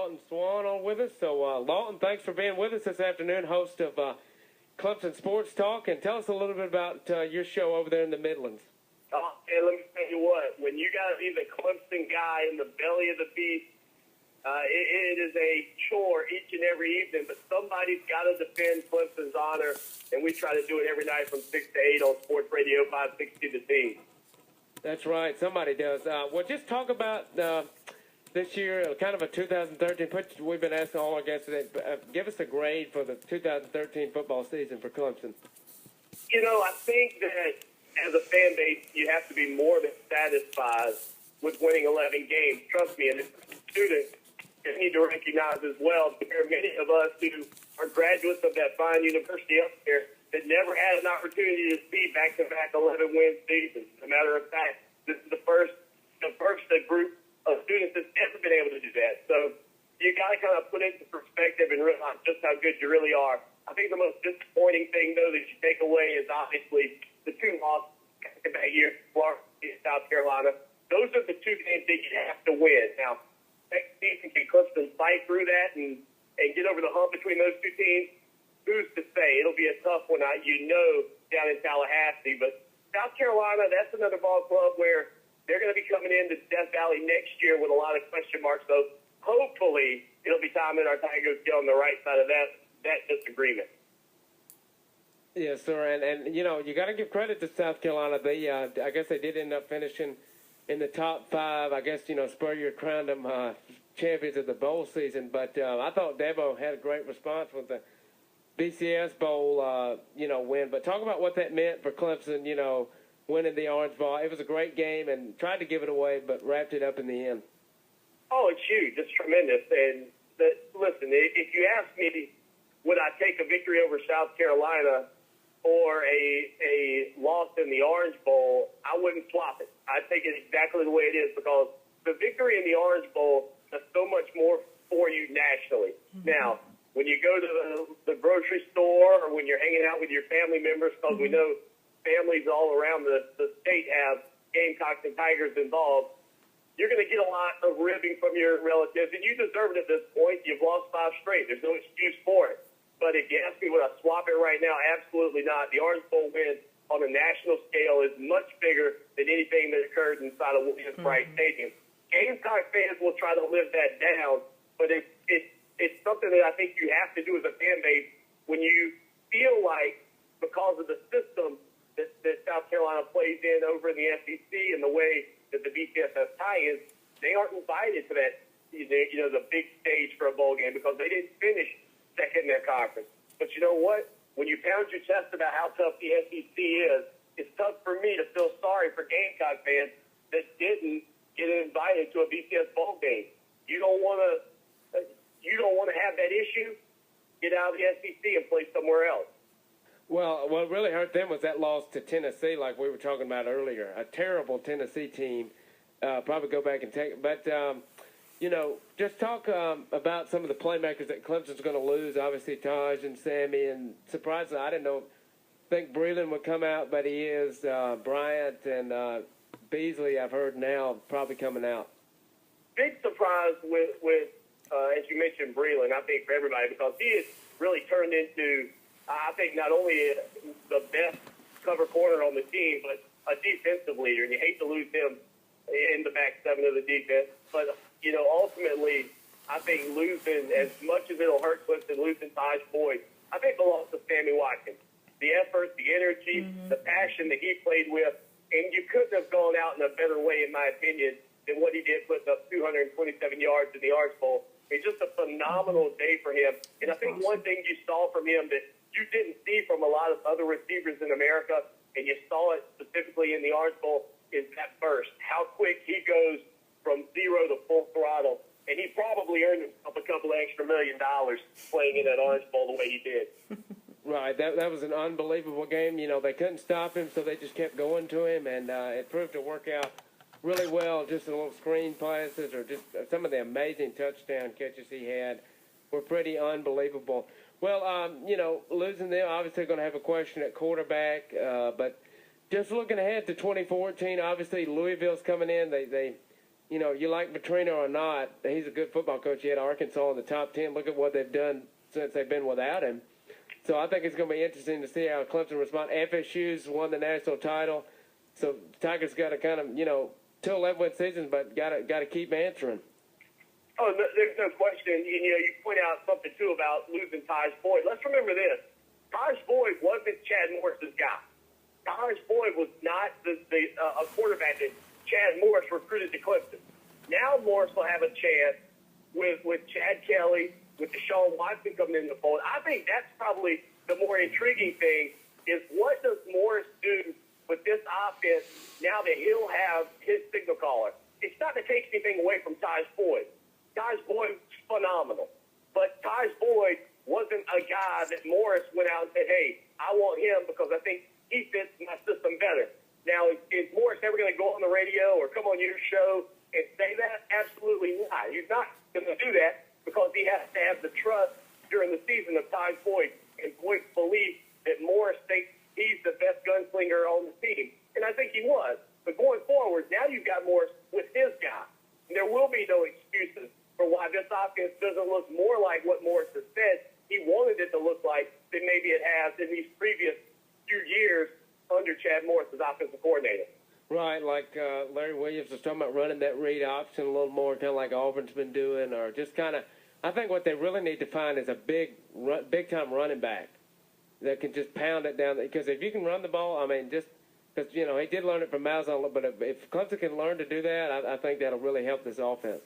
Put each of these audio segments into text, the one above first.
Lawton Swann on with us. So, Lawton, thanks for being with us this afternoon, host of Clemson Sports Talk. And tell us a little bit about your show over there in the Midlands. Oh, and let me tell you what, when you got to be the Clemson guy in the belly of the beast, it is a chore each and every evening, but somebody's got to defend Clemson's honor, and we try to do it every night from 6 to 8 on Sports Radio 560 The Team. That's right. Somebody does. Well, just talk about this year, kind of a 2013. We've been asking all our guests today, give us a grade for the 2013 football season for Clemson. You know, I think that as a fan base, you have to be more than satisfied with winning 11 games. Trust me, and as students, you need to recognize as well, there are many of us who are graduates of that fine university up there that never had an opportunity to see back-to-back 11-win seasons. As a matter of fact, this is the first group of students that's ever been able to do that. So you got to kind of put it into perspective and realize just how good you really are. I think the most disappointing thing, though, that you take away is obviously the two losses back-to-back years, Florida and South Carolina. Those are the two games that you have to win. Now, next season, can Clemson fight through that and get over the hump between those two teams? Who's to say? It'll be a tough one, down in Tallahassee. But South Carolina, that's another ball club where they're going to be coming into Death Valley next year with a lot of question marks. So hopefully it'll be time that our Tigers get on the right side of that disagreement. Yes, sir. And you know, you got to give credit to South Carolina. They, I guess they did end up finishing in the top 5. I guess, you know, Spurrier crowned them champions of the bowl season. But I thought Dabo had a great response with the BCS Bowl, win. But talk about what that meant for Clemson, you know, winning the Orange Bowl. It was a great game and tried to give it away, but wrapped it up in the end. Oh, it's huge. It's tremendous. And listen, if you ask me, would I take a victory over South Carolina or a loss in the Orange Bowl, I wouldn't swap it. I'd take it exactly the way it is because the victory in the Orange Bowl does so much more for you nationally. Mm-hmm. Now, when you go to the grocery store or when you're hanging out with your family members, because we know families all around the state have Gamecocks and Tigers involved, you're going to get a lot of ribbing from your relatives, and you deserve it at this point. You've lost 5 straight. There's no excuse for it. But if you ask me would I swap it right now, absolutely not. The Orange Bowl win on a national scale is much bigger than anything that occurred inside of Williams-Brice Stadium. Gamecock fans will try to live that down, but it's something that I think you have to do as a fan base when you feel like because of the system that South Carolina plays in over in the SEC and the way that the BCS tie-ins, they aren't invited to that, the big stage for a bowl game because they didn't finish second in their conference. But you know what? When you pound your chest about how tough the SEC is, it's tough for me to feel sorry for Gamecock fans that didn't get invited to a BCS bowl game. You don't want to have that issue. Get out of the SEC and play somewhere else. Well, what really hurt them was that loss to Tennessee, like we were talking about earlier. A terrible Tennessee team. Probably go back and take it. But, just talk about some of the playmakers that Clemson's going to lose. Obviously, Taj and Sammy. And surprisingly, I didn't think Breland would come out, but he is. Bryant and Beasley, I've heard now, probably coming out. Big surprise with as you mentioned, Breland, I think, for everybody, because he has really turned into, I think, not only the best cover corner on the team, but a defensive leader. And you hate to lose him in the back 7 of the defense. But, ultimately, I think losing, as much as it'll hurt Clemson, losing Taj Boyd, I think the loss of Sammy Watkins. The effort, the energy, the passion that he played with, and you couldn't have gone out in a better way, in my opinion, than what he did putting up 227 yards in the Orange Bowl. It's just a phenomenal day for him. And I think one thing you saw from him that you didn't see from a lot of other receivers in America, and you saw it specifically in the Orange Bowl, is that burst. How quick he goes from 0 to full throttle. And he probably earned himself a couple of extra $1 million playing in that Orange Bowl the way he did. Right. That was an unbelievable game. They couldn't stop him, so they just kept going to him, and it proved to work out really well. Just the little screen passes or just some of the amazing touchdown catches he had were pretty unbelievable. Well, losing them, obviously going to have a question at quarterback, but just looking ahead to 2014, obviously Louisville's coming in. They you know, you like Petrino or not, he's a good football coach. He had Arkansas in the top 10. Look at what they've done since they've been without him. So I think it's going to be interesting to see how Clemson responds. FSU's won the national title, so Tigers got to kind of, you know, 2 11-win seasons, but got to keep answering. Oh, no, there's no question. You know, you point out something, too, about losing Taj Boyd. Let's remember this. Taj Boyd wasn't Chad Morris's guy. Taj Boyd was not a quarterback that Chad Morris recruited to Clemson. Now Morris will have a chance with Chad Kelly, with Deshaun Watson coming in the fold. I think that's probably the more intriguing thing is what does Morris do with this offense now that he'll have his signal caller? It's not to take anything away from Taj Boyd. Taj Boyd's phenomenal. But Taj Boyd wasn't a guy that Morris went out and said, hey, I want him because I think he fits my system better. Now, is Morris ever going to go on the radio or come on your show and say that? Absolutely not. He's not going to do that because he has to have the trust during the season of Taj Boyd and Boyd's belief that Morris thinks he's the best gunslinger on the team. And I think he was. But going forward, now you've got Morris with his guy. And there will be no excuses for why this offense doesn't look more like what Morris has said he wanted it to look like than maybe it has in these previous few years under Chad Morris as offensive coordinator. Right, like Larry Williams was talking about running that read option a little more, kind of like Auburn's been doing, or just kind of. I think what they really need to find is a big-time running back that can just pound it down. Because if you can run the ball, I mean, just because you know he did learn it from Malzahn, but if Clemson can learn to do that, I think that'll really help this offense.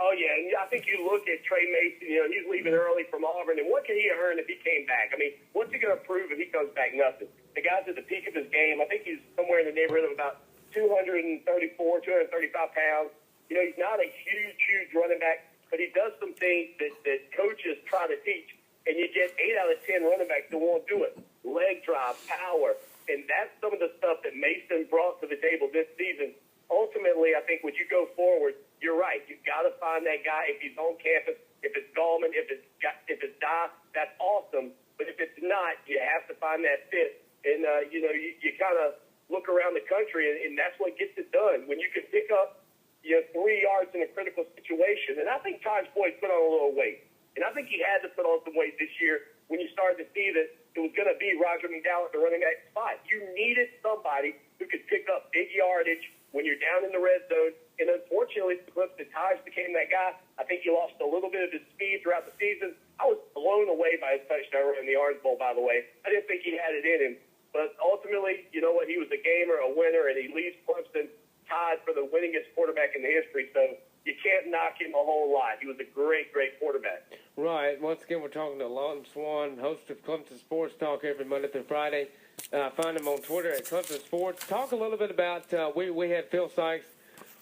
Oh, yeah, and I think you look at Trey Mason, you know, he's leaving early from Auburn, and what can he earn if he came back? I mean, what's he going to prove if he comes back? Nothing. The guy's at the peak of his game. I think he's somewhere in the neighborhood of about 234, 235 pounds. You know, he's not a huge running back, but he does some things that coaches try to teach, and you get 8 out of 10 running backs that won't do it. Leg drive, power, and that's some of the stuff that Mason brought to the table this season. Ultimately, I think when you go forward, you're right. You've got to find that guy if he's on campus. If it's Gallman, if it's Dye, that's awesome. But if it's not, you have to find that fit. And, you know, you kind of look around the country, and that's what gets it done. When you can pick up, you know, 3 yards in a critical situation. And I think Taj Boyd put on a little weight. And I think he had to put on some weight this year when you started to see that it was going to be Roger McDowell at the running back spot. You needed somebody who could pick up big yardage when you're down in the red zone. And unfortunately, Clemson Taj became that guy. I think he lost a little bit of his speed throughout the season. I was blown away by his touchdown in the Orange Bowl, by the way. I didn't think he had it in him. But ultimately, you know what? He was a gamer, a winner, and he leaves Clemson tied for the winningest quarterback in the history. So you can't knock him a whole lot. He was a great quarterback. Right. Once again, we're talking to Lawton Swann, host of Clemson Sports Talk every Monday through Friday. Find him on Twitter at Clemson Sports. Talk a little bit about, we had Phil Sykes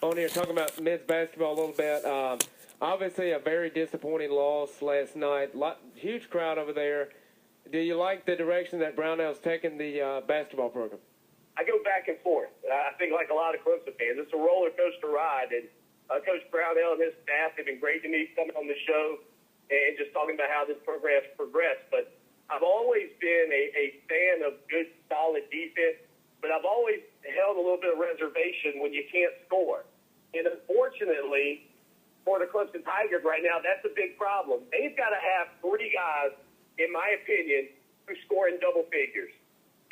on here talking about men's basketball a little bit. Obviously, a very disappointing loss last night. Huge crowd over there. Do you like the direction that Brownell's taken the basketball program? I go back and forth. I think like a lot of Clemson fans, it's a roller coaster ride. And Coach Brownell and his staff have been great to me coming on the show and just talking about how this program's progressed. But I've always been a fan of good, solid defense, but I've always held a little bit of reservation when you can't score. And unfortunately, for the Clemson Tigers right now, that's a big problem. They've got to have 3 guys, in my opinion, who score in double figures.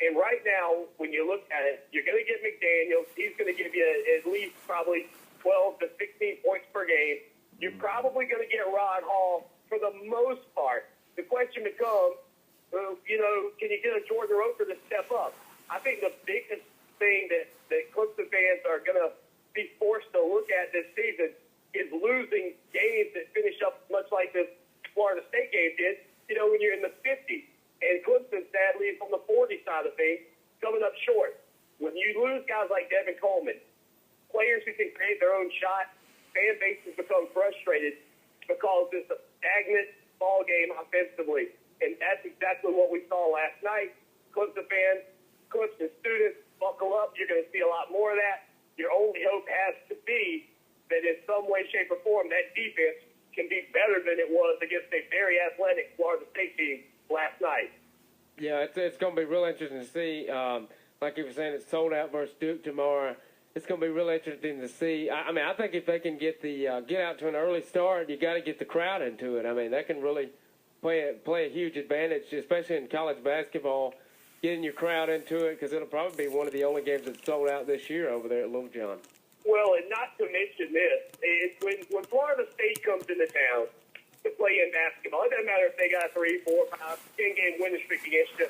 And right now, when you look at it, you're going to get McDaniels. He's going to give you at least probably 12 to 16 points per game. You're probably going to get Rod Hall for the most part. The question becomes, you know, can you get a Jordan Roker to step up? I think the biggest thing that Clemson fans are going to be forced to look at this season is losing games that finish up much like this Florida State game did, you know, when you're in the 50s. And Clemson, sadly, is on the 40 side of things, coming up short. When you lose guys like Devin Coleman, players who can create their own shot, fan bases become frustrated because it's a stagnant ball game offensively. And that's exactly what we saw last night. Clemson fans, Clemson students, buckle up. You're going to see a lot more of that. Your only hope has to be that in some way, shape, or form, that defense can be better than it was against a very athletic Florida State team last night. Yeah, it's going to be real interesting to see. Like you were saying, it's sold out versus Duke tomorrow. it's going to be really interesting to see. I mean, I think if they can get out to an early start, you got to get the crowd into it. I mean, that can really play a huge advantage, especially in college basketball, getting your crowd into it, because it'll probably be one of the only games that's sold out this year over there at Little John. Well, and not to mention this, when Florida State comes into town to play in basketball, it doesn't matter if they got a 3, 4, 5, 10-game winning streak against you.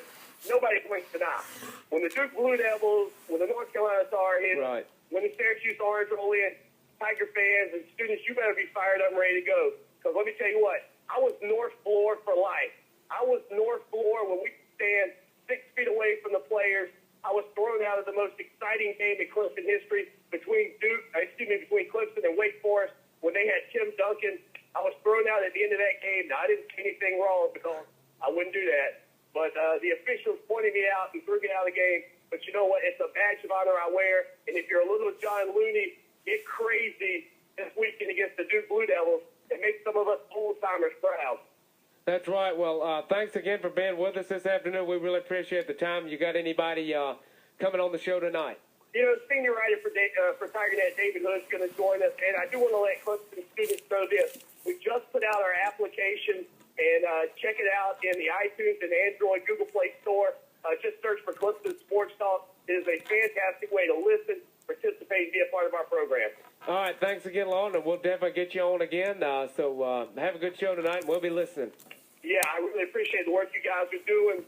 Nobody blinks an eye. When the Duke Blue Devils, when the North Carolina Tar hit, right, when the Syracuse Orange roll in, Tiger fans and students, you better be fired up and ready to go. Because let me tell you what, I was North Floor for life. I was North Floor when we stand 6 feet away from the players. I was thrown out of the most exciting game in Clemson history between Clemson and Wake Forest when they had Tim Duncan. I was thrown out at the end of that game. Now, I didn't see anything wrong because I wouldn't do that. But the officials pointed me out and threw me out of the game. But you know what? It's a badge of honor I wear. And if you're a little John Looney, get crazy this weekend against the Duke Blue Devils and make some of us old-timers proud. That's right. Well, thanks again for being with us this afternoon. We really appreciate the time. You got anybody coming on the show tonight? You know, senior writer for TigerNet, David Hood's going to join us. And I do want to let Clemson students know this. We just put out our application, and check it out in the iTunes and Android Google Play Store. Just search for Clemson Sports Talk. It is a fantastic way to listen, participate, and be a part of our program. All right, thanks again, Lawton, and we'll definitely get you on again. So have a good show tonight, and we'll be listening. Yeah, I really appreciate the work you guys are doing.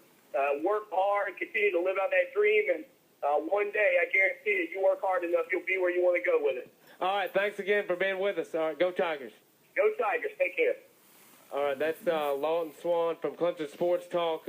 Work hard, continue to live out that dream, and one day, I guarantee you, you work hard enough, you'll be where you want to go with it. All right, thanks again for being with us. All right, go Tigers. Go Tigers. Take care. All right, that's Lawton Swann from Clemson Sports Talk.